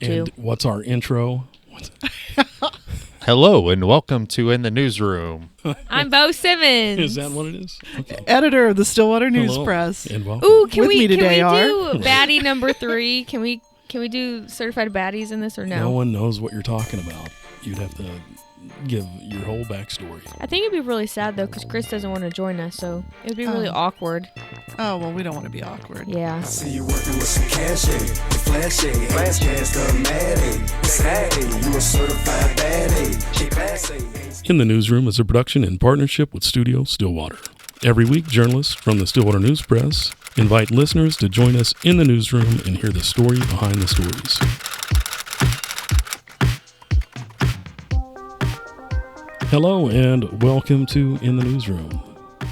And what's our intro? Hello and welcome to In the Newsroom. I'm Bo Simmons. Is that what it is? Okay. Editor of the Stillwater News Press. And welcome. Ooh, can With we me today do baddie number 3? Can we do certified baddies in this or no? No one knows what you're talking about. You'd have to give your whole backstory. I think it'd be really sad though because Chris doesn't want to join us, so it would be really awkward. Oh, well, we don't want to be awkward. Yeah. I see you working with some cash, flashy, cash the Maddie, you a certified baddie. In the Newsroom is a production in partnership with Studio Stillwater. Every week, journalists from the Stillwater News Press invite listeners to join us in the newsroom and hear the story behind the stories. Hello and welcome to In the Newsroom.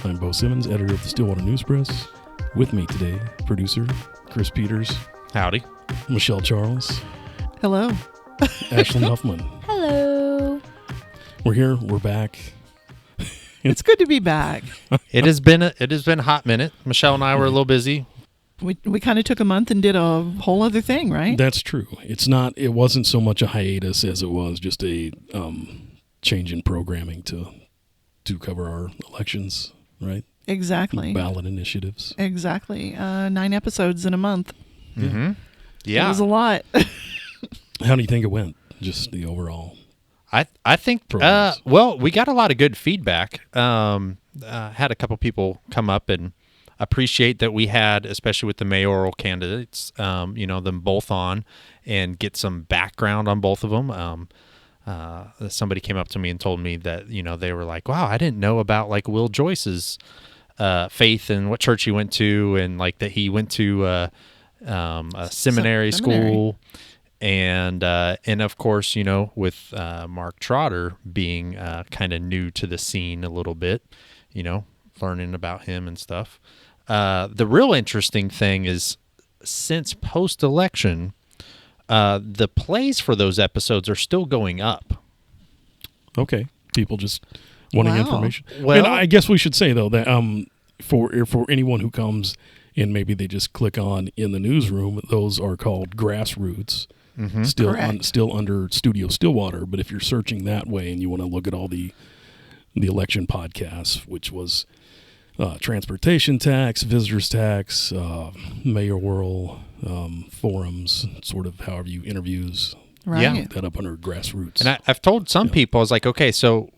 I'm Bo Simmons, editor of the Stillwater News Press. With me today, producer Chris Peters. Howdy. Michelle Charles. Hello. Ashlynd Huffman. Hello. We're here. We're back. It's good to be back. It has been a hot minute. Michelle and I were a little busy. We kind of took a month and did a whole other thing, right? That's true. It wasn't so much a hiatus as it was just a change in programming to cover our elections, right? Exactly. Ballot initiatives. Exactly. 9 episodes in a month. Mm-hmm. Yeah. It was a lot. How do you think it went? Just the overall. I think, well, we got a lot of good feedback. Had a couple people come up and appreciate that we had, especially with the mayoral candidates, them both on and get some background on both of them. Somebody came up to me and told me that, they were like, wow, I didn't know about like Will Joyce's faith and what church he went to, and like that he went to a seminary school. And of course, with Mark Trotter being kind of new to the scene a little bit, learning about him and stuff. The real interesting thing is since post-election, the plays for those episodes are still going up. Okay. People just wanting information. Well, and I guess we should say, though, that for anyone who comes and maybe they just click on In the Newsroom, those are called Grassroots. Mm-hmm. Still under Studio Stillwater, but if you're searching that way and you want to look at all the election podcasts, which was transportation tax, visitors tax, mayoral forums, sort of however you interviews, Right. that up under Grassroots. And I've told some people, I was like, okay, so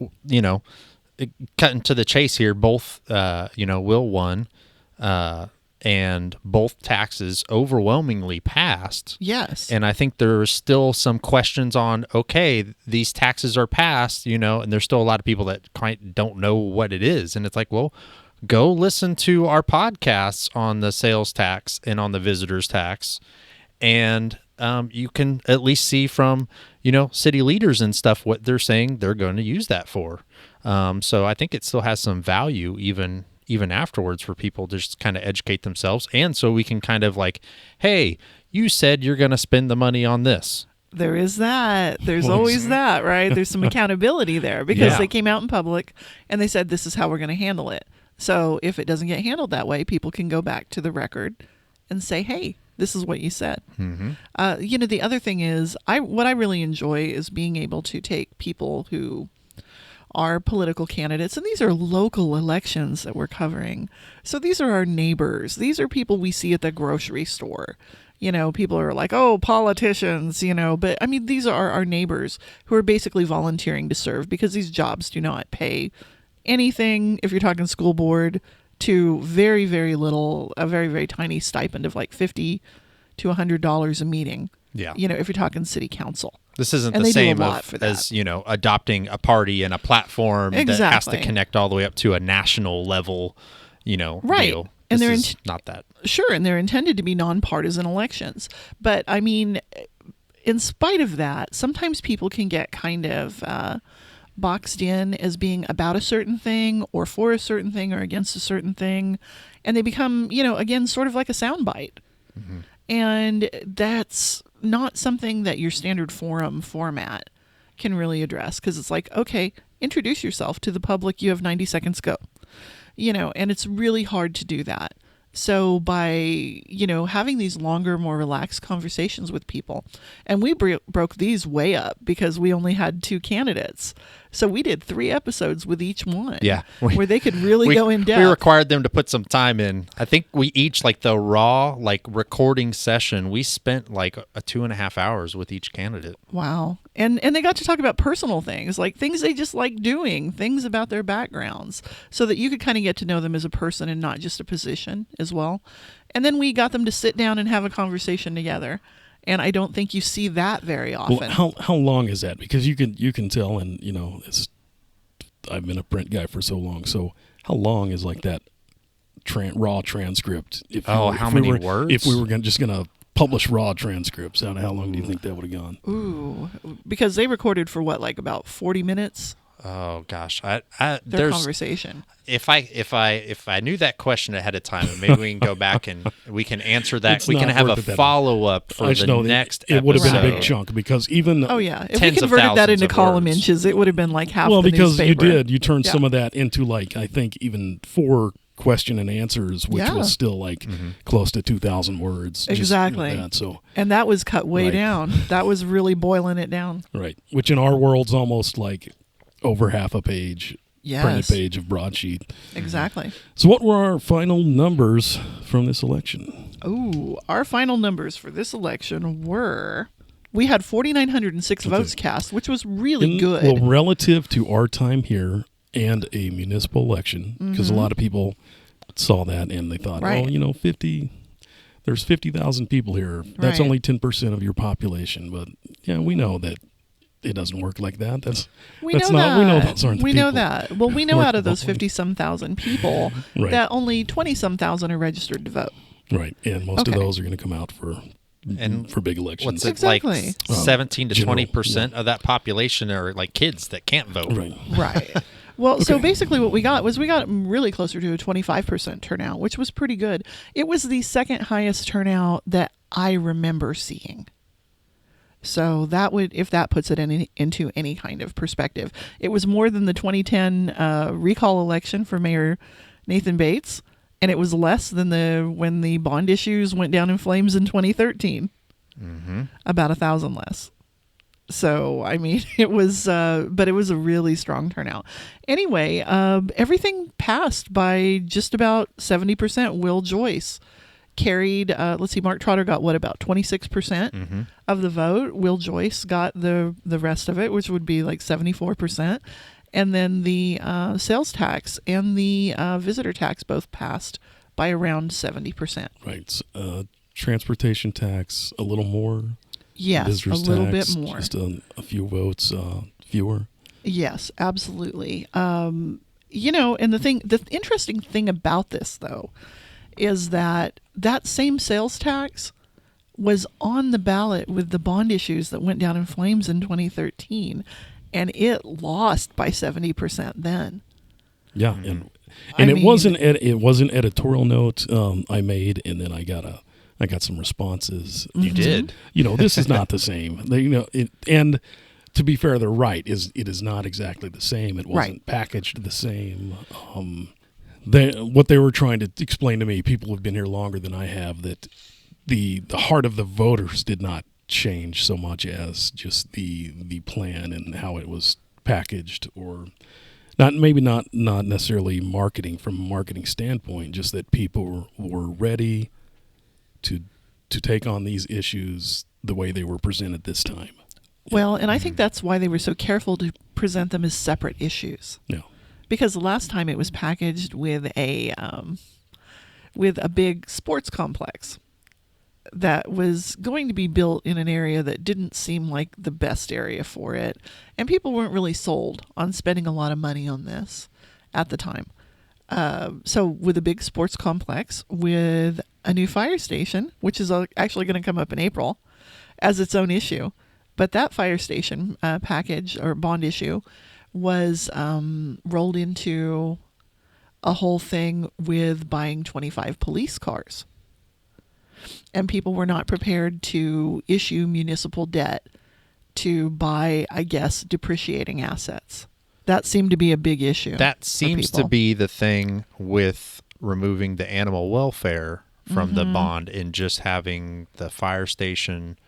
cutting to the chase here, both Will won. And both taxes overwhelmingly passed. Yes. And I think there's still some questions on, okay, these taxes are passed, and there's still a lot of people that don't know what it is. And it's like, well, go listen to our podcasts on the sales tax and on the visitors tax. And you can at least see from, city leaders and stuff what they're saying they're going to use that for. So I think it still has some value even afterwards for people to just kind of educate themselves. And so we can kind of like, hey, you said you're going to spend the money on this. There is that. There's always that, right? There's some accountability there because they came out in public and they said this is how we're going to handle it. So if it doesn't get handled that way, people can go back to the record and say, hey, this is what you said. Mm-hmm. The other thing is what I really enjoy is being able to take people who are political candidates, and these are local elections that we're covering. So these are our neighbors. These are people we see at the grocery store. People are like, oh, politicians, but I mean, these are our neighbors who are basically volunteering to serve because these jobs do not pay anything, if you're talking school board, to very, very little, a very, very tiny stipend of like $50 to $100 a meeting. Yeah. If you're talking city council. This isn't the same as adopting a party and a platform that has to connect all the way up to a national level, right. deal. And this they're is not that. Sure, and they're intended to be nonpartisan elections. But, I mean, in spite of that, sometimes people can get kind of boxed in as being about a certain thing or for a certain thing or against a certain thing. And they become, again, sort of like a soundbite. Mm-hmm. And that's not something that your standard forum format can really address because it's like, okay, introduce yourself to the public. You have 90 seconds, go. And it's really hard to do that. So by, having these longer, more relaxed conversations with people, and we broke these way up because we only had 2 candidates. So we did 3 episodes with each one. Yeah. Where they could really go in depth. We required them to put some time in. I think we each, like the raw, recording session, we spent 2.5 hours with each candidate. Wow. And they got to talk about personal things, like things they just like doing, things about their backgrounds, so that you could kind of get to know them as a person and not just a position as well. And then we got them to sit down and have a conversation together. And I don't think you see that very often. Well, how long is that? Because you can tell, and I've been a print guy for so long. So how long is that raw transcript? How many words? If we were just gonna publish raw transcripts, how long do you think that would have gone? Ooh, because they recorded for about 40 minutes. Oh gosh, their conversation. If I knew that question ahead of time, maybe we can go back and we can answer that. We can have a follow up for the next episode. It would have been a big chunk because even if we converted that into column inches, it would have been half the because newspaper. you turned some of that into I think even 4 question and answers, which was still close to 2,000 words. Exactly. And that was cut way down. That was really boiling it down. Right. Which in our world's almost over half a page, printed page of broadsheet. Exactly. So what were our final numbers from this election? Oh, our final numbers for this election were, we had 4,906 votes cast, which was really good. Well, relative to our time here and a municipal election, because a lot of people saw that and they thought, 50, there's 50,000 people here. That's only 10% of your population. But yeah, we know that it doesn't work like that. We know those aren't the people. We know that. Well, we know out of those 50-some thousand people that only 20-some thousand are registered to vote. Right, and most of those are going to come out for big elections. What's it exactly. 17 to 20% of that population are kids that can't vote. Right. Well, so basically what we got really closer to a 25% turnout, which was pretty good. It was the second highest turnout that I remember seeing. So that if that puts it into any kind of perspective, it was more than the 2010 recall election for Mayor Nathan Bates, and it was less than when the bond issues went down in flames in 2013. About 1,000 less. So I mean, it was, but it was a really strong turnout. Anyway, everything passed by just about 70%. Will Joyce carried, Mark Trotter got about 26% of the vote. Will Joyce got the rest of it, which would be 74%. And then the sales tax and the visitor tax both passed by around 70%. Right. Transportation tax, a little more. Yes, Visitors a little tax, bit more. Just a few votes fewer. Yes, absolutely. And the interesting thing about this, though, is that same sales tax was on the ballot with the bond issues that went down in flames in 2013, and it lost by 70% then. Yeah, and it was an editorial note I made, and then I got some responses. You did. This is not the same. And to be fair, they're right. It is not exactly the same. It wasn't packaged the same. What they were trying to explain to me, people who've been here longer than I have, that the heart of the voters did not change so much as just the plan and how it was packaged, or not necessarily marketing from a marketing standpoint, just that people were ready to take on these issues the way they were presented this time. Well, and I think that's why they were so careful to present them as separate issues. Yeah. Because the last time it was packaged with a big sports complex that was going to be built in an area that didn't seem like the best area for it, and people weren't really sold on spending a lot of money on this at the time. So with a big sports complex, with a new fire station, which is actually going to come up in April as its own issue, but that fire station package or bond issue was rolled into a whole thing with buying 25 police cars. And people were not prepared to issue municipal debt to buy, I guess, depreciating assets. That seemed to be a big issue. That seems to be the thing with removing the animal welfare from the bond and just having the fire station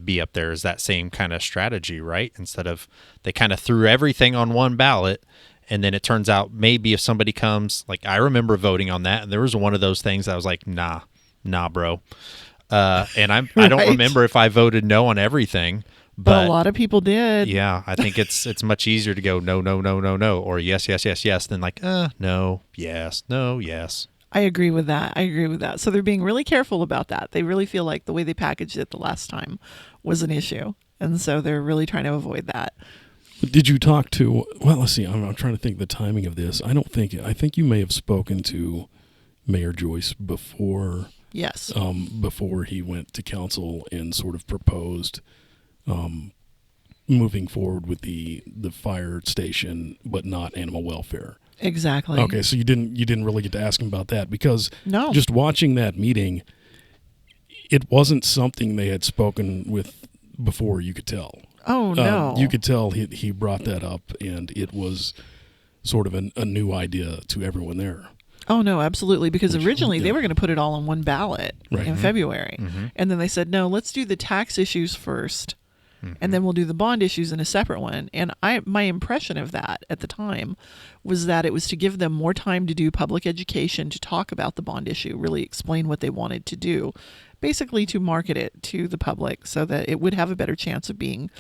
be up there is that same kind of strategy, right? Instead of they kind of threw everything on one ballot, and then it turns out maybe if somebody comes, like I remember voting on that, and there was one of those things I was like, nah, bro. And I don't remember if I voted no on everything. But a lot of people did. Yeah, I think it's much easier to go no, or yes, than like no, yes. I agree with that. So they're being really careful about that. They really feel like the way they packaged it the last time was an issue, and so they're really trying to avoid that. Did you talk to? Well, let's see. I'm trying to think the timing of this. I think you may have spoken to Mayor Joyce before. Yes. Before he went to council and sort of proposed moving forward with the fire station, but not animal welfare. Exactly. Okay, so you didn't really get to ask him about that because just watching that meeting, it wasn't something they had spoken with before. You could tell. Oh no! You could tell he brought that up, and it was sort of a new idea to everyone there. Oh, no, absolutely. Because originally they were going to put it all on one ballot in February. And then they said, no, let's do the tax issues first. And then we'll do the bond issues in a separate one. And my impression of that at the time was that it was to give them more time to do public education, to talk about the bond issue, really explain what they wanted to do, basically to market it to the public so that it would have a better chance of being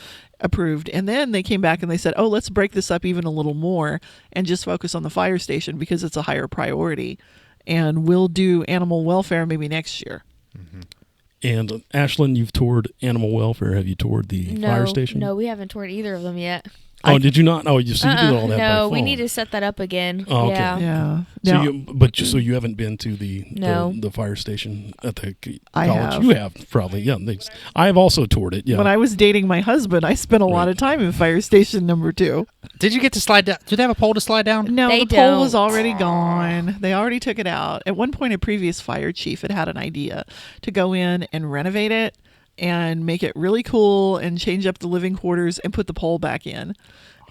approved. And then they came back and they said, oh, let's break this up even a little more and just focus on the fire station because it's a higher priority. And we'll do animal welfare maybe next year. And Ashlynd, you've toured animal welfare. Have you toured the fire station? No, we haven't toured either of them yet. Oh, did you not? Oh, you did all that by No, phone. we need to set that up again. Oh, okay. Yeah. So you haven't been to the fire station at the college? I have. You have probably, yeah. I have also toured it. Yeah. When I was dating my husband, I spent a lot of time in fire station number 2. Did you get to slide down? Did they have a pole to slide down? No, They the pole don't. was already gone. They already took it out. At one point, a previous fire chief had an idea to go in and renovate it and make it really cool and change up the living quarters and put the pole back in.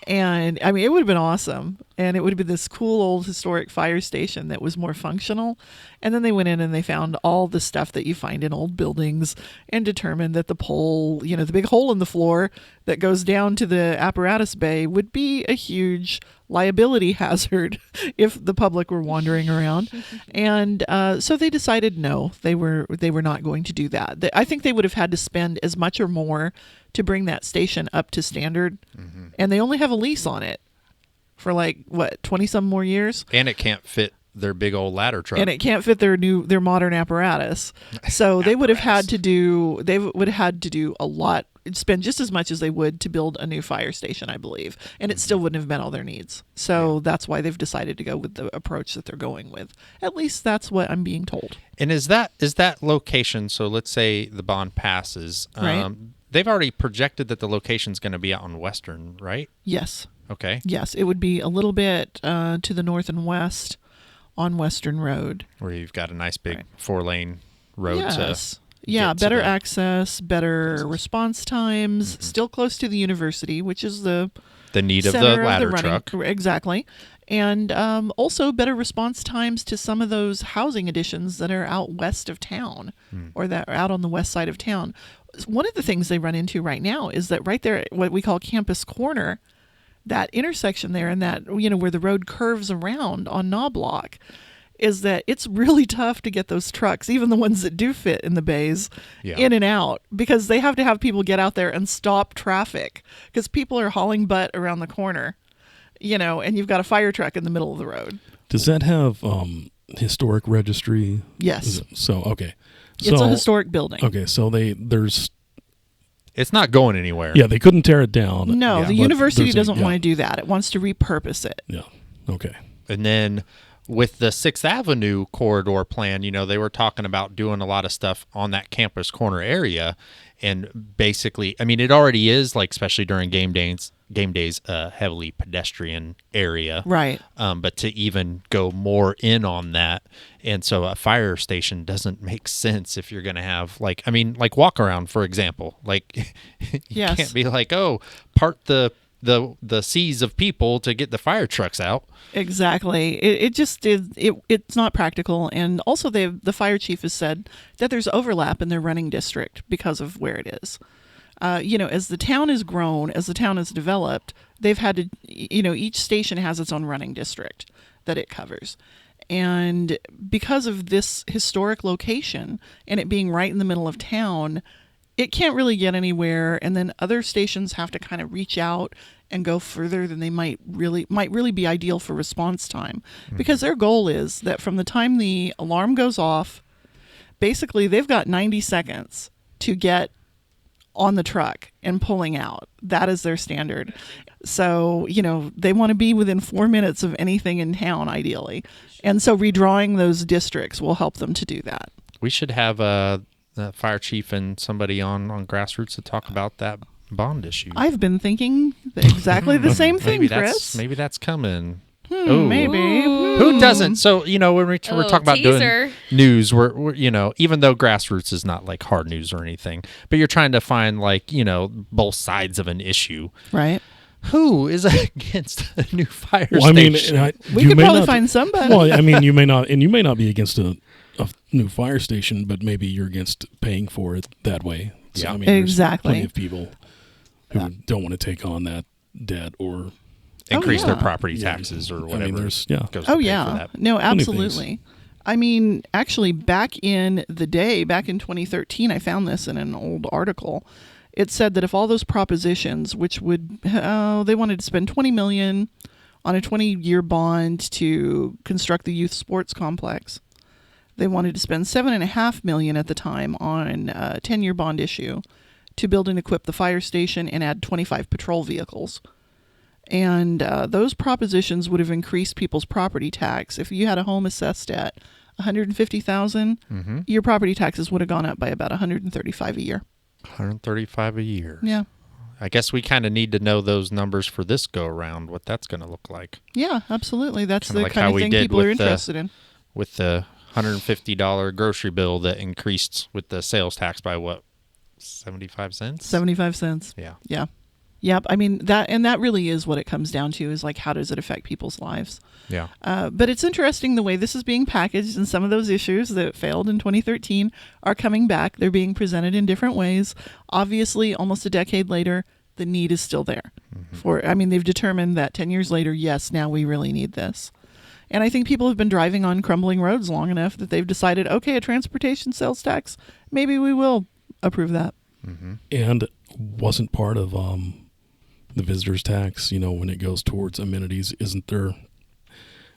And I mean, it would have been awesome. And it would have been this cool old historic fire station that was more functional. And then they went in and they found all the stuff that you find in old buildings and determined that the pole, the big hole in the floor that goes down to the apparatus bay would be a huge liability hazard if the public were wandering around. And so they decided no, they were not going to do that. I think they would have had to spend as much or more to bring that station up to standard. And they only have a lease on it for 20 some more years. And it can't fit their big old ladder truck. And it can't fit their modern apparatus. So they would have had to do a lot, spend just as much as they would to build a new fire station, I believe. And it still wouldn't have met all their needs. So that's why they've decided to go with the approach that they're going with. At least that's what I'm being told. And is that location, so let's say the bond passes, right. They've already projected that the location's going to be out on Western, right? Yes. Okay. Yes, it would be a little bit to the north and west on Western Road. Where you've got a nice big 4-lane road yes. to better access, better response times, still close to the university, which is the need of the ladder truck. Exactly. And also better response times to some of those housing additions that are out west of town or that are out on the west side of town. One of the things they run into right now is that right there at what we call Campus Corner, that intersection there and that, where the road curves around on Knobloch, is that it's really tough to get those trucks, even the ones that do fit in the bays, in and out, because they have to have people get out there and stop traffic because people are hauling butt around the corner, and you've got a fire truck in the middle of the road. Does that have historic registry? Yes. Okay. It's a historic building. Okay, so there's... It's not going anywhere. Yeah, they couldn't tear it down. No, the university doesn't want to do that. It wants to repurpose it. Yeah, okay. And then with the 6th Avenue corridor plan, they were talking about doing a lot of stuff on that Campus Corner area. And basically, I mean, it already is, especially during game days, a heavily pedestrian area. Right. But to even go more in on that. And so a fire station doesn't make sense if you're going to have, walk around, for example. You yes. can't be part the the seas of people to get the fire trucks out. Exactly. It just is. It's not practical, and also the fire chief has said that there's overlap in their running district because of where it is. As the town has grown, as the town has developed, they've had to, each station has its own running district that it covers. And because of this historic location and it being right in the middle of town, it can't really get anywhere. And then other stations have to kind of reach out and go further than they might really be ideal for response time. Because their goal is that from the time the alarm goes off, basically they've got 90 seconds to get on the truck and pulling out. That is their standard. So, they want to be within 4 minutes of anything in town, ideally. And so redrawing those districts will help them to do that. We should have a fire chief and somebody on Grassroots to talk about that bond issue. I've been thinking exactly the same thing, Chris. Maybe that's coming. Maybe. Who doesn't? So, when we're talking about teaser. doing news, we're even though Grassroots is not like hard news or anything, but you're trying to find both sides of an issue. Right. Who is against a new fire station? We could probably find somebody. Well, you may not be against a new fire station, but maybe you're against paying for it that way. So, Yeah, exactly. There's plenty of people who don't want to take on that debt or increase their property taxes or whatever. Goes to pay for that. No, absolutely. Actually, back in the day, back in 2013, I found this in an old article. It said that if all those propositions, which would, they wanted to spend $20 million on a 20-year bond to construct the youth sports complex. They wanted to spend $7.5 million at the time on a 10-year bond issue to build and equip the fire station and add 25 patrol vehicles. And those propositions would have increased people's property tax. If you had a home assessed at $150,000, your property taxes would have gone up by about $135 a year. $135 a year. Yeah. I guess we kind of need to know those numbers for this go around, what that's going to look like. Yeah, absolutely. That's kinda the like kind how of we thing did people are interested in. With the $150 grocery bill that increased with the sales tax by what, 75 cents? 75 cents. Yeah. Yeah. Yep. That really is what it comes down to, is how does it affect people's lives? Yeah. But it's interesting the way this is being packaged, and some of those issues that failed in 2013 are coming back. They're being presented in different ways. Obviously, almost a decade later, the need is still there. They've determined that 10 years later, yes, now we really need this. And I think people have been driving on crumbling roads long enough that they've decided, okay, a transportation sales tax, maybe we will approve that. And wasn't part of the visitor's tax, when it goes towards amenities, isn't there?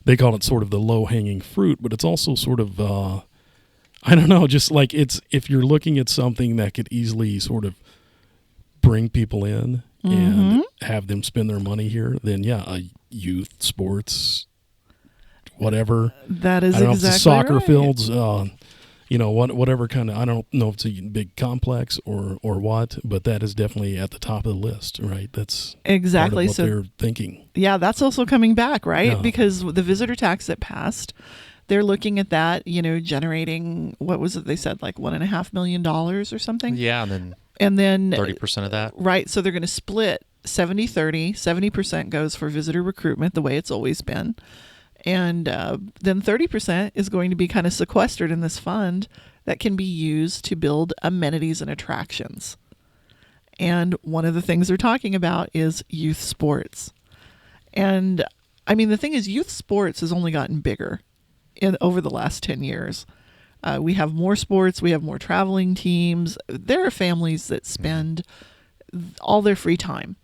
They call it sort of the low-hanging fruit, but it's also sort of, I don't know, just like if you're looking at something that could easily sort of bring people in and have them spend their money here, then youth, sports, whatever. That is exactly exactly soccer right. fields, whatever kind of, I don't know if it's a big complex or what, but that is definitely at the top of the list, right? That's exactly part of what they're thinking. Yeah, that's also coming back, right? Yeah. Because the visitor tax that passed, they're looking at that, generating, what was it they said, like $1.5 million or something? Yeah, and then 30% of that. Right, so they're going to split 70-30. 70% goes for visitor recruitment, the way it's always been. And then 30% is going to be kind of sequestered in this fund that can be used to build amenities and attractions. And one of the things they're talking about is youth sports. And the thing is, youth sports has only gotten bigger over the last 10 years. We have more sports. We have more traveling teams. There are families that spend all their free time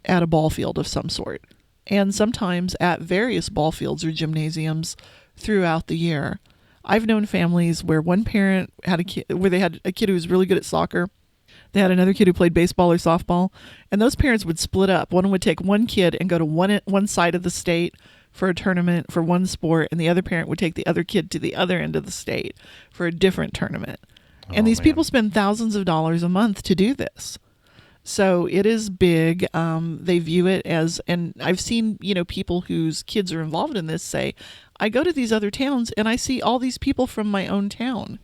at a ball field of some sort, and sometimes at various ball fields or gymnasiums throughout the year. I've known families where one parent had a kid, where they had a kid who was really good at soccer. They had another kid who played baseball or softball, and those parents would split up. One would take one kid and go to one side of the state for a tournament for one sport, and the other parent would take the other kid to the other end of the state for a different tournament. And these people spend thousands of dollars a month to do this. So it is big. They view it as, and I've seen, people whose kids are involved in this say, I go to these other towns and I see all these people from my own town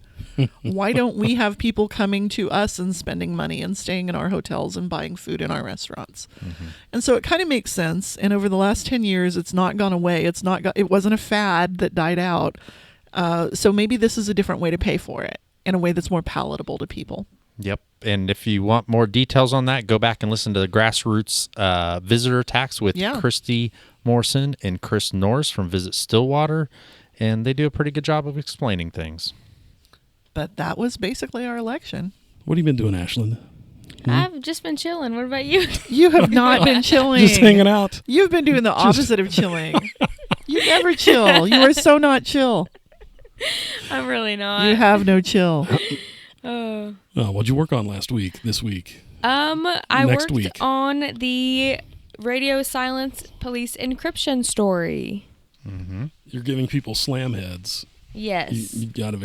Why don't we have people coming to us and spending money and staying in our hotels and buying food in our restaurants? And so it kind of makes sense. And over the last 10 years, it's not gone away. It wasn't a fad that died out. So maybe this is a different way to pay for it in a way that's more palatable to people. Yep. And if you want more details on that, go back and listen to the Grassroots visitor tax with Christy Morrison and Chris Norris from Visit Stillwater. And they do a pretty good job of explaining things. But that was basically our election. What have you been doing, Ashlynd? I've just been chilling. What about you? You have not been chilling. Just hanging out. You've been doing the opposite of chilling. You never chill. You are so not chill. I'm really not. You have no chill. Oh. What'd you work on this week? I worked on the radio silence police encryption story. Mm-hmm. You're giving people slam heads. Yes. You gotta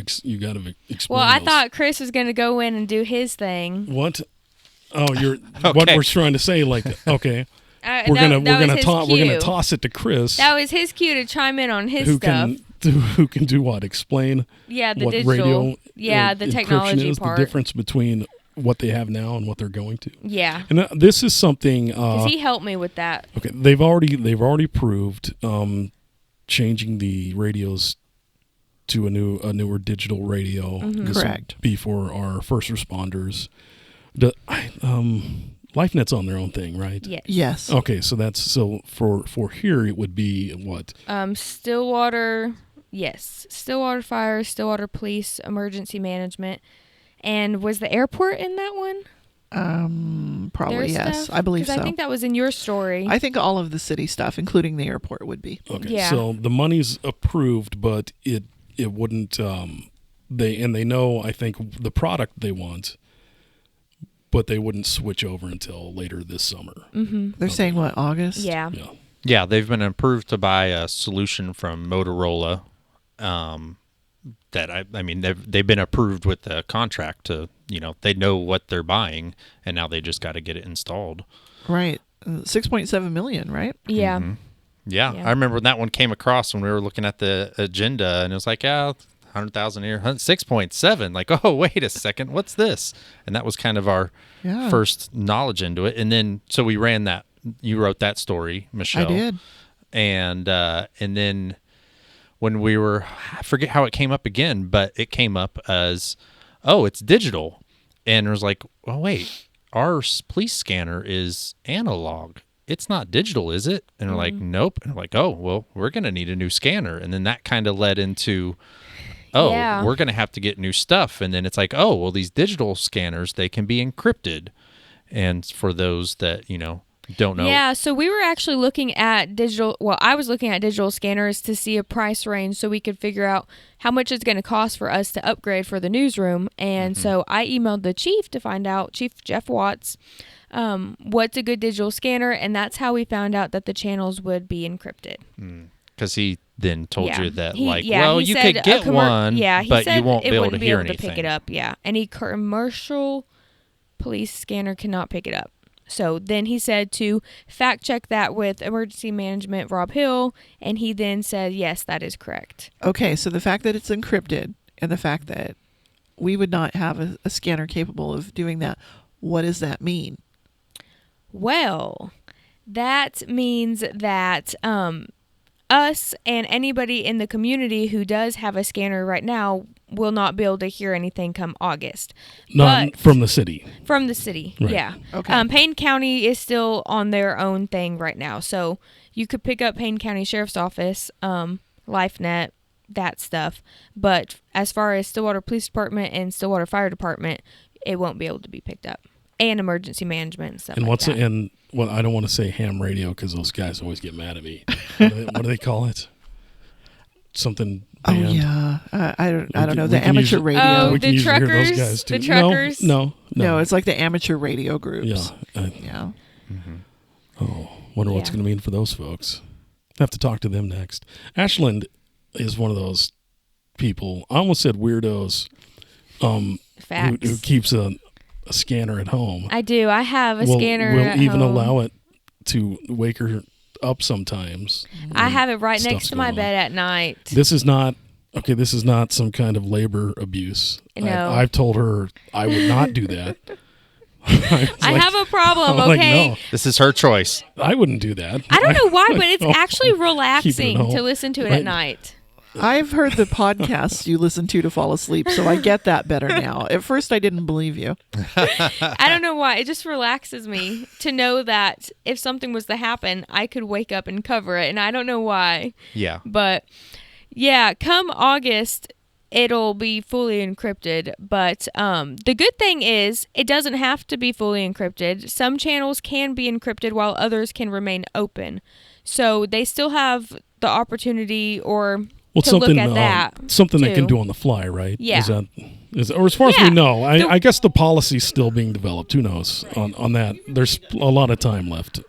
explain. Well, I thought Chris was going to go in and do his thing. What? Oh, you're okay. What we're trying to say, like, okay, we're gonna toss it to Chris. That was his cue to chime in on his stuff. Who can do what? Explain. Yeah, the what digital. Radio, the technology is, part. the difference between what they have now and what they're going to. Yeah. And this is something. Because he helped me with that. Okay, they've already proved changing the radios to a newer digital radio. Mm-hmm. Correct. Be for our first responders. LifeNet's on their own thing, right? Yes. Okay, so for here it would be what? Stillwater, yes. Stillwater Fire, Stillwater Police, Emergency Management. And was the airport in that one? Probably yes. Stuff? I believe so. Because I think that was in your story. I think all of the city stuff, including the airport, would be. Okay. Yeah. So the money's approved, but it wouldn't they know, I think, the product they want, but they wouldn't switch over until later this summer. Mm-hmm. They're saying what, August? Yeah. Yeah, they've been approved to buy a solution from Motorola. That I mean they've been approved with the contract to, they know what they're buying, and now they just got to get it installed. Right. 6.7 million, right? Yeah. Mm-hmm. Yeah, I remember when that one came across when we were looking at the agenda, and it was like, 100,000 here, 6.7. Like, oh, wait a second, what's this? And that was kind of our first knowledge into it. And then so we ran that. You wrote that story, Michelle. I did. And then when I forget how it came up again, but it came up as, oh, it's digital. And it was like, oh, wait, our police scanner is analog. It's not digital, is it? And we're like, nope. And we're like, oh, well, we're going to need a new scanner. And then that kind of led into, we're going to have to get new stuff. And then it's like, oh, well, these digital scanners, they can be encrypted. And for those that, don't know. Yeah, so we were actually looking at I was looking at digital scanners to see a price range so we could figure out how much it's going to cost for us to upgrade for the newsroom. And so I emailed the chief to find out, Chief Jeff Watts, what's a good digital scanner, and that's how we found out that the channels would be encrypted. Because he then told you that, you could get one, he but said you won't it be able wouldn't to hear to anything. pick it up. Yeah, any commercial police scanner cannot pick it up. So then he said to fact check that with Emergency Management, Rob Hill, and he then said, yes, that is correct. Okay, so the fact that it's encrypted and the fact that we would not have a scanner capable of doing that, what does that mean? Well, that means that us and anybody in the community who does have a scanner right now will not be able to hear anything come August. Not from the city. From the city, right. Yeah. Okay. Payne County is still on their own thing right now. So you could pick up Payne County Sheriff's Office, LifeNet, that stuff. But as far as Stillwater Police Department and Stillwater Fire Department, it won't be able to be picked up. And Emergency Management and stuff like that. Well, I don't want to say ham radio because those guys always get mad at me. What do they call it? Something band. Oh yeah, I don't know, the amateur radio. Oh, the truckers. Those guys too. The truckers. No, it's like the amateur radio groups. Yeah. Oh, wonder what's going to mean for those folks. I have to talk to them next. Ashlynd is one of those people. I almost said weirdos. Facts. Who keeps a scanner at home. I do. I have a scanner at home. We'll even allow it to wake her up sometimes. I have it right next to my bed at night. This is not okay, this is not some kind of labor abuse. No. I've told her I would not do that. I have a problem, I'm okay? like, no, This is her choice. I wouldn't do that. I don't know why, but it's No. actually relaxing home. to listen to it Right. at night. I've heard the podcasts you listen to fall asleep, so I get that better now. At first, I didn't believe you. I don't know why. It just relaxes me to know that if something was to happen, I could wake up and cover it, and I don't know why. Yeah. But yeah, come August, it'll be fully encrypted. But the good thing is it doesn't have to be fully encrypted. Some channels can be encrypted while others can remain open. So they still have the opportunity or to look at that. Something they too. can do on the fly, right? Yeah. Or as far as Yeah. we know, I guess the policy's still being developed. Who knows on that? There's a lot of time left.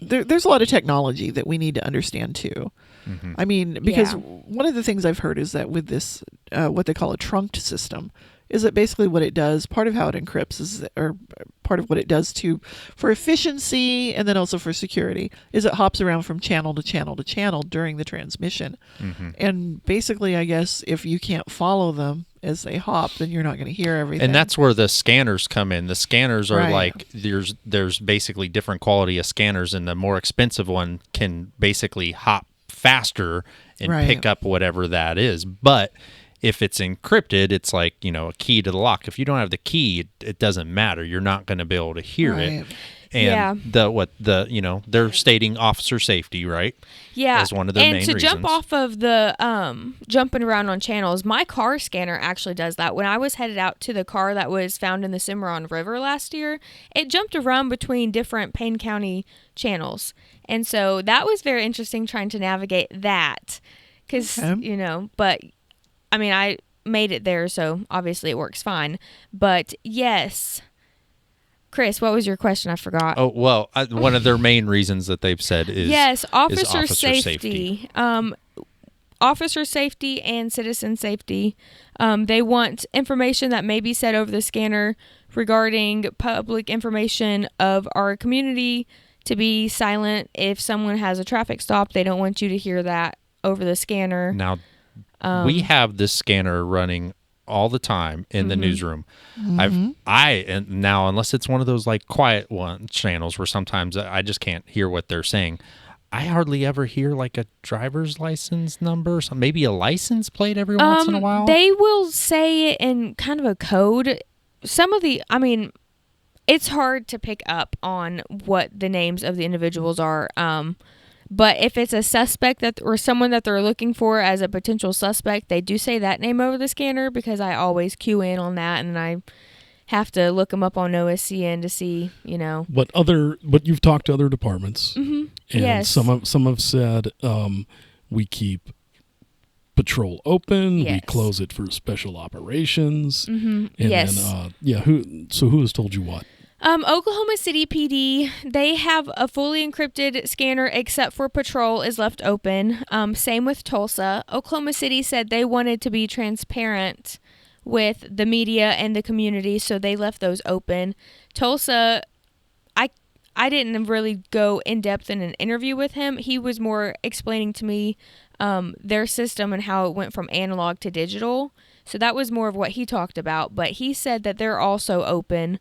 There's a lot of technology that we need to understand too. Mm-hmm. I mean, because Yeah. one of the things I've heard is that with this, what they call a trunked system, is that basically what it does, part of how it encrypts is, or part of what it does too, for efficiency and then also for security, is it hops around from channel to channel to channel during the transmission. Mm-hmm. And basically, I guess if you can't follow them as they hop, then you're not going to hear everything. And that's where the scanners come in. The scanners are Right. like there's basically different quality of scanners, and the more expensive one can basically hop faster and Right. pick up whatever that is. But if it's encrypted, it's like, a key to the lock. If you don't have the key, it doesn't matter. You're not going to be able to hear Right. it. And Yeah. they're stating officer safety, right? Yeah, As one of their and main to jump reasons. off of the jumping around on channels, my car scanner actually does that. When I was headed out to the car that was found in the Cimarron River last year, it jumped around between different Payne County channels, and so that was very interesting trying to navigate that, because Okay. But I mean, I made it there, so obviously it works fine. But yes. Chris, what was your question? I forgot. Oh, well, one of their main reasons that they've said is officer safety. safety. Officer safety and citizen safety. They want information that may be said over the scanner regarding public information of our community to be silent. If someone has a traffic stop, they don't want you to hear that over the scanner. Now, we have this scanner running all the time in the newsroom. And now, unless it's one of those like quiet channels where sometimes I just can't hear what they're saying, I hardly ever hear like a driver's license number, maybe a license plate every once in a while. They will say it in kind of a code. It's hard to pick up on what the names of the individuals are. But if it's a suspect or someone that they're looking for as a potential suspect, they do say that name over the scanner, because I always cue in on that, and I have to look them up on OSCN to see, But you've talked to other departments, and Yes. some have said we keep patrol open, we Yes. close it for special operations, and Yes. then who has told you what? Oklahoma City PD, they have a fully encrypted scanner except for patrol is left open. Same with Tulsa. Oklahoma City said they wanted to be transparent with the media and the community, so they left those open. Tulsa, I didn't really go in depth in an interview with him. He was more explaining to me their system and how it went from analog to digital. So that was more of what he talked about. But he said that they're also open.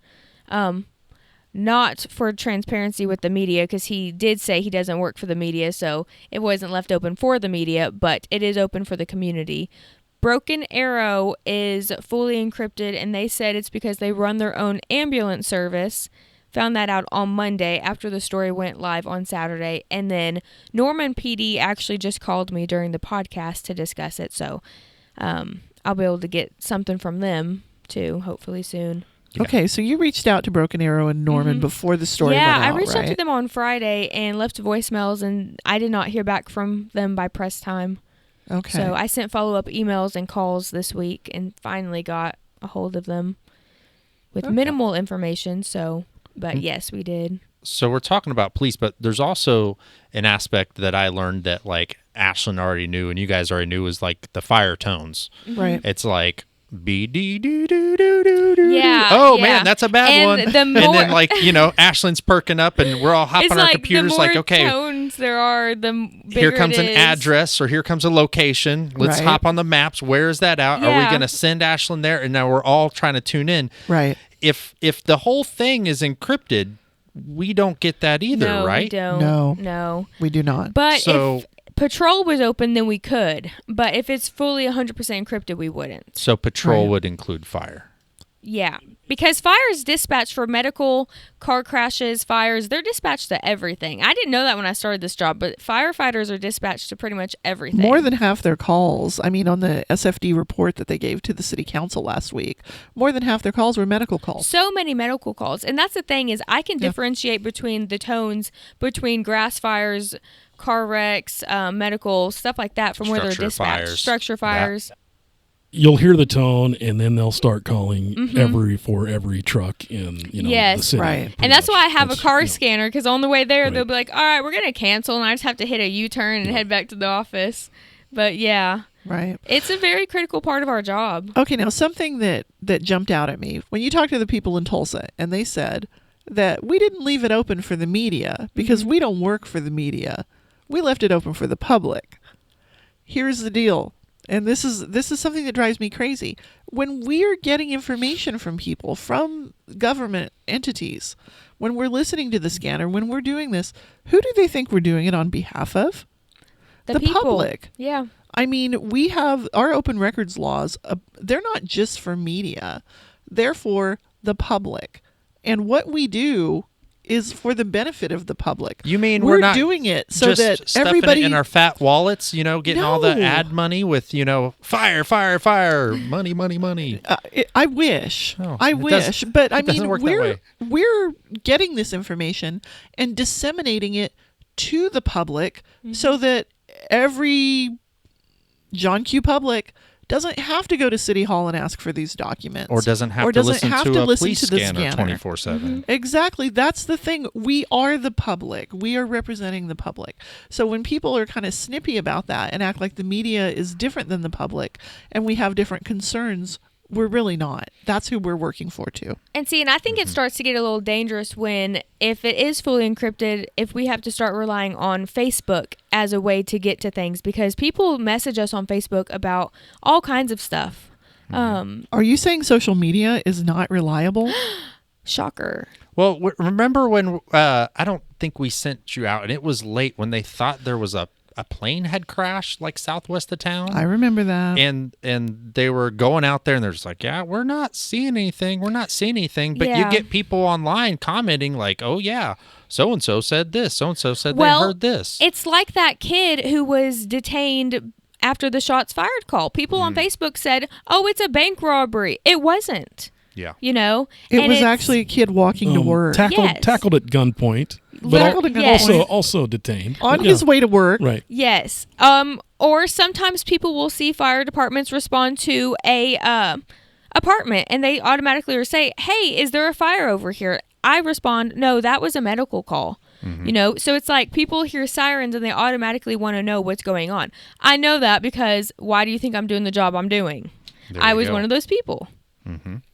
Not for transparency with the media, because he did say he doesn't work for the media, so it wasn't left open for the media, but it is open for the community. Broken Arrow is fully encrypted, and they said it's because they run their own ambulance service. Found that out on Monday after the story went live on Saturday. And then Norman PD actually just called me during the podcast to discuss it, so I'll be able to get something from them too, hopefully soon. Yeah. Okay, so you reached out to Broken Arrow and Norman before the story went out, I reached out right? to them on Friday and left voicemails, and I did not hear back from them by press time. Okay. So I sent follow-up emails and calls this week and finally got a hold of them with minimal information. But yes, we did. So we're talking about police, but there's also an aspect that I learned that like Ashlynd already knew and you guys already knew, was like the fire tones. Right. It's like Be-dee-doo-doo-doo-doo-doo. Yeah. Oh yeah. man, that's a bad And one. the And more- then Ashlynd's perking up, and we're all hopping It's on our like computers, the more okay, tones there are, the bigger here comes it an is. address, or here comes a location. Let's Right. hop on the maps. Where is that out? Are we Yeah. going to send Ashlynd there? And now we're all trying to tune in. Right. If the whole thing is encrypted, we don't get that either, No, right? we don't. No. We do not. But So- if Patrol was open, then we could. But if it's fully 100% encrypted, we wouldn't. So patrol Right. would include fire. Yeah. Because fire is dispatched for medical, car crashes, fires. They're dispatched to everything. I didn't know that when I started this job, but firefighters are dispatched to pretty much everything. More than half their calls, I mean, on the SFD report that they gave to the city council last week, more than half their calls were medical calls. So many medical calls. And that's the thing is I can differentiate between the tones between grass fires, car wrecks, medical, stuff like that from where they're Structure dispatched. fires. Structure fires. You'll hear the tone, and then they'll start calling for every truck in the Yes. city. Right. pretty And that's much. why I have a That's, car you know, scanner, because on the way there, Right. they'll be like, all right, we're going to cancel, and I just have to hit a U-turn and head back to the office. But yeah, Right. it's a very critical part of our job. Okay, now something that jumped out at me when you talked to the people in Tulsa, and they said that we didn't leave it open for the media because we don't work for the media. We left it open for the public. Here's the deal. And this is something that drives me crazy. When we're getting information from people, from government entities, when we're listening to the scanner, when we're doing this, who do they think we're doing it on behalf of? The people. public. Yeah. I mean, we have our open records laws. They're not just for media. They're for the public. And what we do is for the benefit of the public. You mean we're not doing it so just that stuffing everybody it in our fat wallets, getting all the No. ad money with, fire, fire, fire, money, money, money. I wish. Oh, I it wish. doesn't- But I it doesn't mean, work that we're getting this information and disseminating it to the public so that every John Q. public doesn't have to go to City Hall and ask for these documents. Or doesn't have to listen to a police scanner 24/7. Exactly. That's the thing. We are the public. We are representing the public. So when people are kind of snippy about that and act like the media is different than the public and we have different concerns, we're really not. That's who we're working for too. And see, and I think it starts to get a little dangerous when, if it is fully encrypted, if we have to start relying on Facebook as a way to get to things, because people message us on Facebook about all kinds of stuff. Are you saying social media is not reliable? Shocker. Well, remember when I don't think we sent you out, and it was late when they thought there was a plane had crashed southwest of town. I remember that. And they were going out there, and they're just like, yeah, we're not seeing anything. But Yeah. you get people online commenting like, oh, yeah, so-and-so said this. So-and-so said Well, they heard this. It's like that kid who was detained after the shots fired call. People on Facebook said, oh, it's a bank robbery. It wasn't. Yeah. It And was it's- actually a kid walking to work Tackled at gunpoint, but Tackled at Yes. gunpoint. also detained on Yeah. his way to work. Right. Yes. Or sometimes people will see fire departments respond to a apartment, and they automatically say, hey, is there a fire over here? I respond, no, that was a medical call. So it's like people hear sirens and they automatically want to know what's going on. I know that because why do you think I'm doing the job I'm doing? There I you was go. one of those people.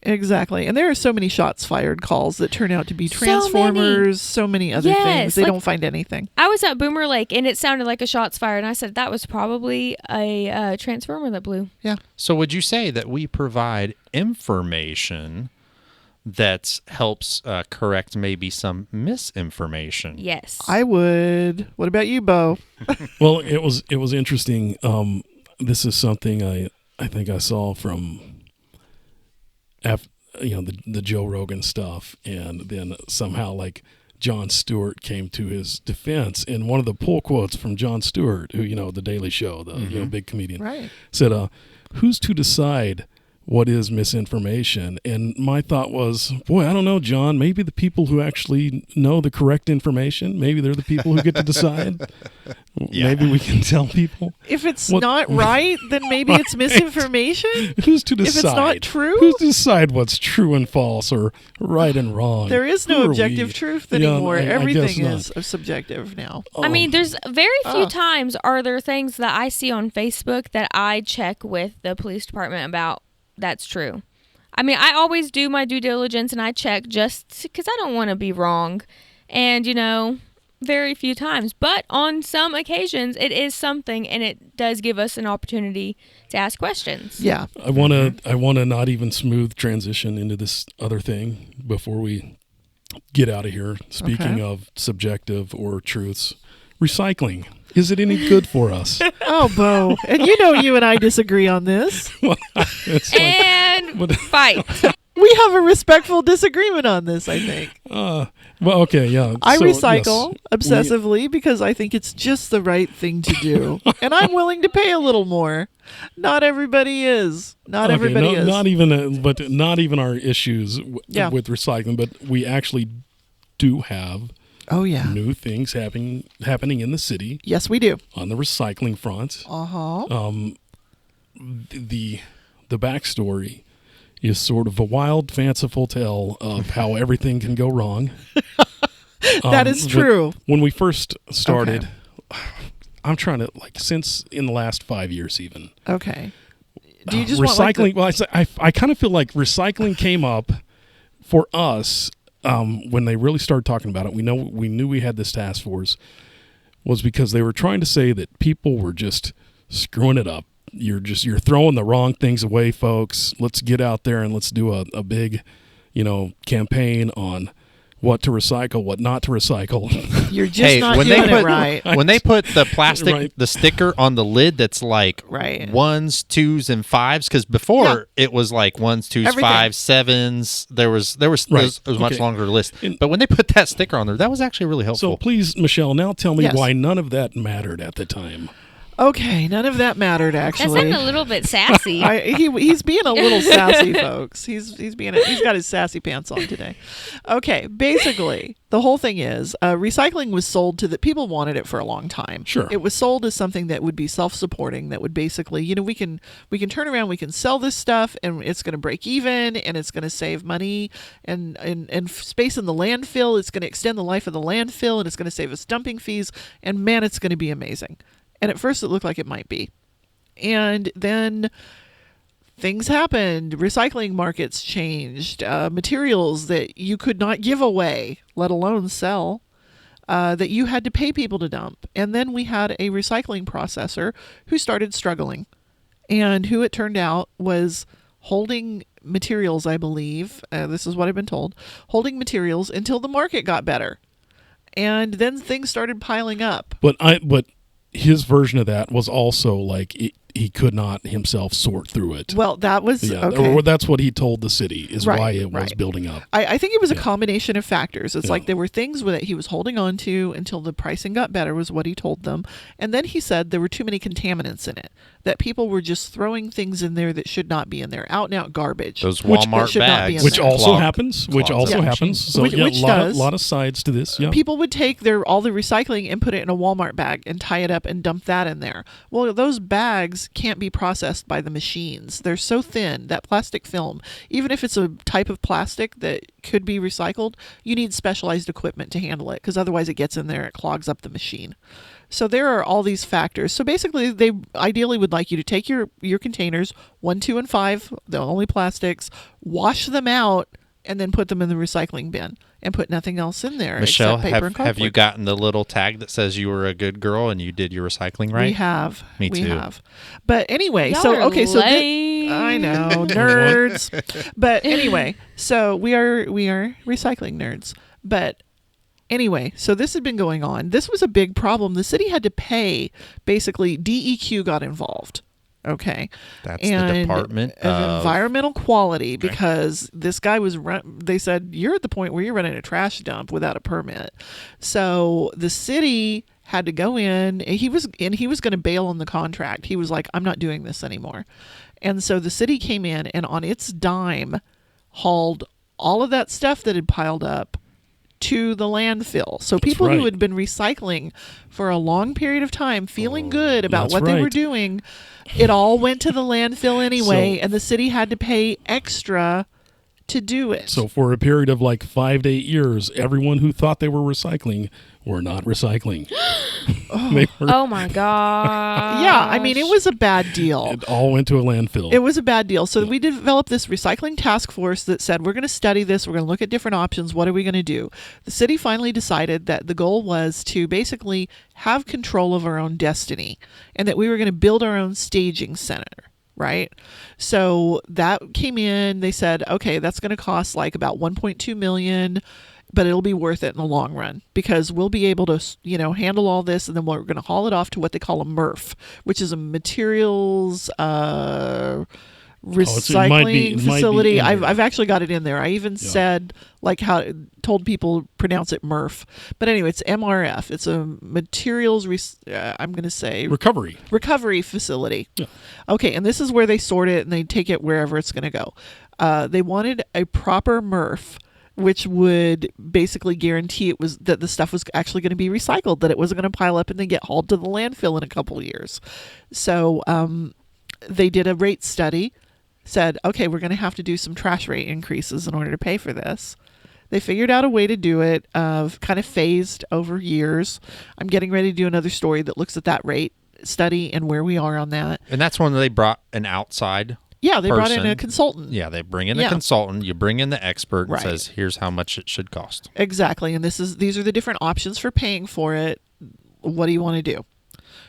Exactly. And there are so many shots fired calls that turn out to be So many. Transformers, so many other Yes, things. They like- don't find anything. I was at Boomer Lake and it sounded like a shots fired, and I said that was probably a transformer that blew. Yeah. So would you say that we provide information that helps correct maybe some misinformation? Yes. I would. What about you, Bo? Well, it was interesting. This is something I think I saw from the Joe Rogan stuff, and then somehow Jon Stewart came to his defense, and one of the pull quotes from Jon Stewart, who the Daily Show, the big comedian, Right. said, "Who's to decide what is misinformation?" And my thought was, boy, I don't know, John. Maybe the people who actually know the correct information, maybe they're the people who get to decide. Yeah. Maybe we can tell people. If it's What- not right, then maybe it's misinformation. Who's to decide? If it's not true? Who's to decide what's true and false or right and wrong? There is Who no are objective we? truth Yeah, anymore. I guess Everything not. is subjective now. I mean, there's very few Oh. times are there things that I see on Facebook that I check with the police department about that's true. I mean, I always do my due diligence and I check just because I don't want to be wrong. And, very few times. But on some occasions, it is something, and it does give us an opportunity to ask questions. Yeah. I want to not even smooth transition into this other thing before we get out of here. Speaking of subjective or truths, recycling. Is it any good for us? Oh, Bo. And you and I disagree on this. Fight. We have a respectful disagreement on this, I think. Okay, yeah. I recycle obsessively because I think it's just the right thing to do. And I'm willing to pay a little more. Not everybody is. Not everybody is. Not even our issues with recycling, but we actually do have new things happening in the city. Yes, we do. On the recycling front. The backstory is sort of a wild, fanciful tale of how everything can go wrong. That is true. When we first started, I'm trying to, since in the last 5 years even. Okay. Do you just recycling? I kind of feel like recycling came up for us when they really started talking about it. We knew we had this task force was because they were trying to say that people were just screwing it up. You're throwing the wrong things away, folks. Let's get out there and let's do a big, campaign on what to recycle, what not to recycle. You're just not doing it right. When they put the plastic, the sticker on the lid that's like 1s, 2s, and 5s, because before it was like 1s, 2s, Everything. 5s, 7s. There was a much longer list. But when they put that sticker on there, that was actually really helpful. So please, Michelle, now tell me why none of that mattered at the time. Okay, none of that mattered actually. That sounded a little bit sassy. He's being a little sassy, folks. He's got his sassy pants on today. Okay, basically, the whole thing is recycling was sold to the people wanted it for a long time. Sure, it was sold as something that would be self-supporting. That would basically, we can turn around, we can sell this stuff, and it's going to break even, and it's going to save money and space in the landfill. It's going to extend the life of the landfill, and it's going to save us dumping fees. And man, it's going to be amazing. And at first it looked like it might be. And then things happened. Recycling markets changed. Materials that you could not give away, let alone sell, that you had to pay people to dump. And then we had a recycling processor who started struggling. And who it turned out was holding materials, I believe. This is what I've been told. Holding materials until the market got better. And then things started piling up. But his version of that was also like he could not himself sort through it. Well, that was okay. Or that's what he told the city is why it was building up. I think it was a combination of factors. It's like there were things that he was holding on to until the pricing got better was what he told them. And then he said there were too many contaminants in it, that people were just throwing things in there that should not be in there, out and out garbage. Those Walmart bags. Which also happens. So which a lot of sides to this. Yeah. People would take all the recycling and put it in a Walmart bag and tie it up and dump that in there. Well, those bags can't be processed by the machines. They're so thin, that plastic film, even if it's a type of plastic that could be recycled, you need specialized equipment to handle it, because otherwise it gets in there, it clogs up the machine. So there are all these factors. So basically, they ideally would like you to take your containers, 1, 2, and 5, the only plastics, wash them out, and then put them in the recycling bin and put nothing else in there. Michelle, except paper and have you gotten the little tag that says you were a good girl and you did your recycling right? We have. Me too. We have. But anyway, Y'all so are okay, so lame. I know, nerds. But anyway, so we are recycling nerds. But anyway, so this had been going on. This was a big problem. The city had to pay. Basically, DEQ got involved. Okay. That's the Department of Environmental Quality, because this guy they said, you're at the point where you're running a trash dump without a permit. So the city had to go in, and he was going to bail on the contract. He was like, I'm not doing this anymore. And so the city came in and on its dime hauled all of that stuff that had piled up to the landfill. So people who had been recycling for a long period of time, feeling good about what they were doing, it all went to the landfill anyway, and the city had to pay extra to do it. So for a period of like 5 to 8 years, everyone who thought they were recycling were not recycling. Oh my god! Yeah, I mean, it was a bad deal. It all went to a landfill. It was a bad deal. So we developed this recycling task force that said, we're going to study this. We're going to look at different options. What are we going to do? The city finally decided that the goal was to basically have control of our own destiny and that we were going to build our own staging center. Right? So that came in. They said, okay, that's going to cost like about $1.2 million, but it'll be worth it in the long run because we'll be able to, handle all this, and then we're going to haul it off to what they call a MRF, which is a materials recycling facility. I've actually got it in there. I even said told people pronounce it MRF, but anyway, it's MRF. It's a materials I'm going to say recovery facility. Yeah. Okay, and this is where they sort it and they take it wherever it's going to go. They wanted a proper MRF, which would basically guarantee that the stuff was actually going to be recycled, that it wasn't going to pile up and then get hauled to the landfill in a couple of years. So they did a rate study, said, okay, we're going to have to do some trash rate increases in order to pay for this. They figured out a way to do it, kind of phased over years. I'm getting ready to do another story that looks at that rate study and where we are on that. And that's when they brought an outside Yeah, they brought person. in a consultant. Yeah, they bring in a consultant. You bring in the expert and says, here's how much it should cost. Exactly. And these are the different options for paying for it. What do you want to do?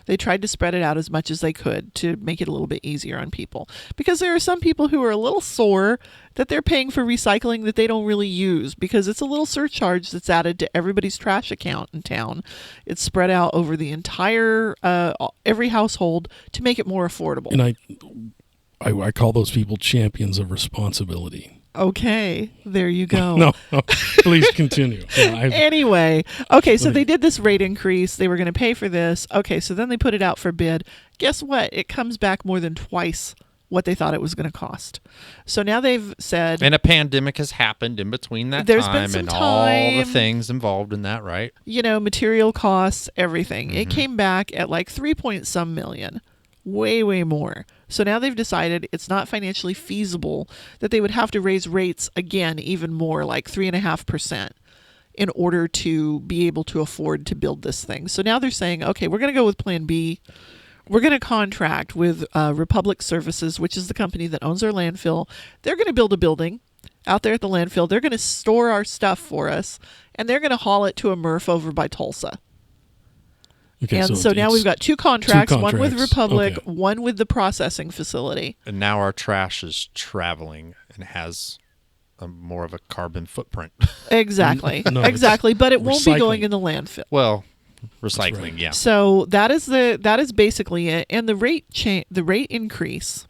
They tried to spread it out as much as they could to make it a little bit easier on people. Because there are some people who are a little sore that they're paying for recycling that they don't really use because it's a little surcharge that's added to everybody's trash account in town. It's spread out over the entire, every household to make it more affordable. And I call those people champions of responsibility. Okay, there you go. No, please continue. Anyway, okay, so they did this rate increase. They were going to pay for this. Okay, so then they put it out for bid. Guess what? It comes back more than twice what they thought it was going to cost. So now they've said... And a pandemic has happened in between that time and all the things involved in that, right? Material costs, everything. Mm-hmm. It came back at like 3-point-some million. Way, way more. So now they've decided it's not financially feasible that they would have to raise rates again even more, like 3.5%, in order to be able to afford to build this thing. So now they're saying, okay, we're going to go with Plan B. We're going to contract with Republic Services, which is the company that owns our landfill. They're going to build a building out there at the landfill. They're going to store our stuff for us, and they're going to haul it to a MRF over by Tulsa. Okay, and so now we've got two contracts, one with Republic, one with the processing facility. And now our trash is traveling and has more of a carbon footprint. Exactly. Exactly. But it won't be going in the landfill. Well, recycling, yeah. So that is basically it. And the rate increase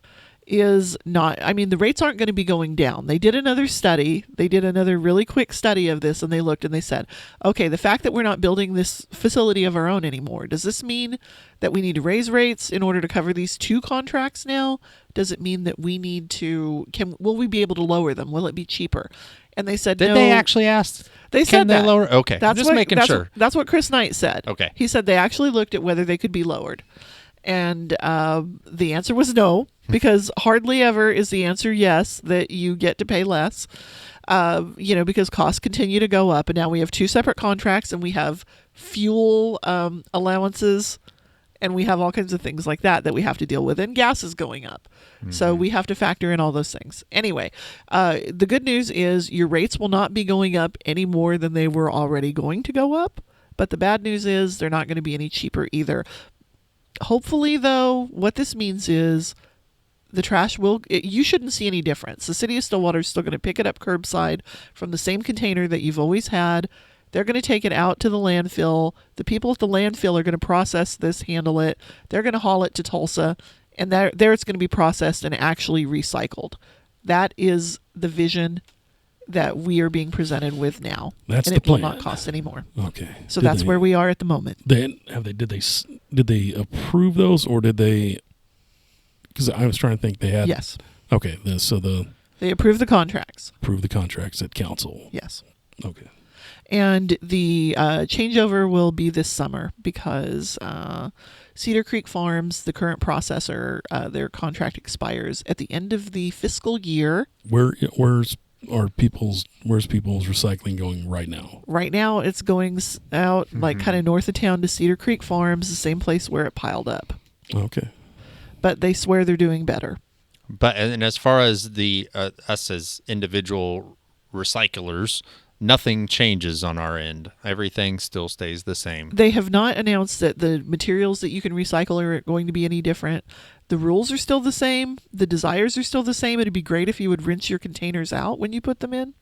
is not, the rates aren't going to be going down. They did another study. They did another really quick study of this, and they looked and they said, okay, the fact that we're not building this facility of our own anymore, does this mean that we need to raise rates in order to cover these two contracts now? Does it mean that we need to, will we be able to lower them? Will it be cheaper? And they said, no. Did they actually ask? They said they lower? Okay, just making sure. That's what Chris Knight said. Okay. He said they actually looked at whether they could be lowered. And the answer was no, because hardly ever is the answer yes, that you get to pay less, because costs continue to go up. And now we have two separate contracts, and we have fuel allowances, and we have all kinds of things like that we have to deal with. And gas is going up. Mm-hmm. So we have to factor in all those things. Anyway, the good news is your rates will not be going up any more than they were already going to go up. But the bad news is they're not going to be any cheaper either. Hopefully, though, what this means is the trash you shouldn't see any difference. The city of Stillwater is still going to pick it up curbside from the same container that you've always had. They're going to take it out to the landfill. The people at the landfill are going to process this, handle it. They're going to haul it to Tulsa, and there it's going to be processed and actually recycled. That is the vision that we are being presented with now. That's and the plan. It will not cost any more. Okay. So that's where we are at the moment. Did they approve those, or did they? Because I was trying to think they had. Yes. Okay. They approved the contracts. Approved the contracts at council. Yes. Okay. And the changeover will be this summer because Cedar Creek Farms, the current processor, their contract expires at the end of the fiscal year. Where's where's people's recycling going right now? Right now, it's going out like kind of north of town to Cedar Creek Farms, the same place where it piled up. Okay. But they swear they're doing better. But and as far as the us as individual recyclers, nothing changes on our end. Everything still stays the same. They have not announced that the materials that you can recycle are going to be any different. The rules are still the same. The desires are still the same. It'd be great if you would rinse your containers out when you put them in.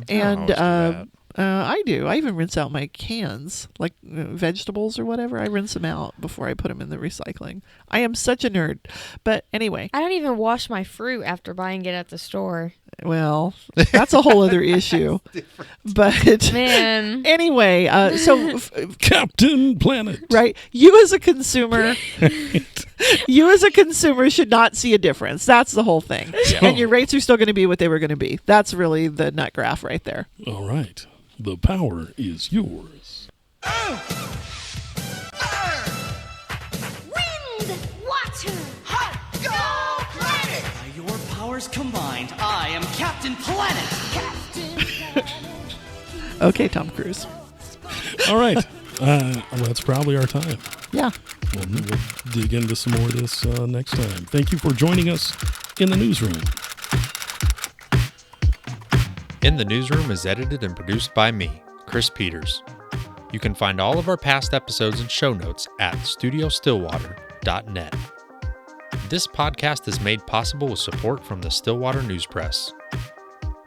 And I do. I even rinse out my cans, like vegetables or whatever. I rinse them out before I put them in the recycling. I am such a nerd. But anyway. I don't even wash my fruit after buying it at the store. Well, that's a whole other issue. But man, anyway, so Captain Planet, right? You as a consumer, should not see a difference. That's the whole thing. And your rates are still going to be what they were going to be. That's really the nut graph right there. All right, the power is yours. Wind, water, hot, go planet! By your powers combined, I am Captain Planet. Okay, Tom Cruise. All right, well, that's probably our time. Yeah. We'll dig into some more of this next time. Thank you for joining us in the newsroom. In the Newsroom is edited and produced by me, Chris Peters. You can find all of our past episodes and show notes at studiostillwater.net. This podcast is made possible with support from the Stillwater News Press.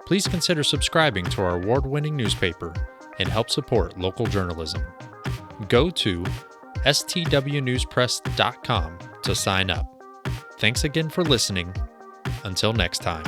Please consider subscribing to our award-winning newspaper and help support local journalism. Go to stwnewspress.com to sign up. Thanks again for listening. Until next time.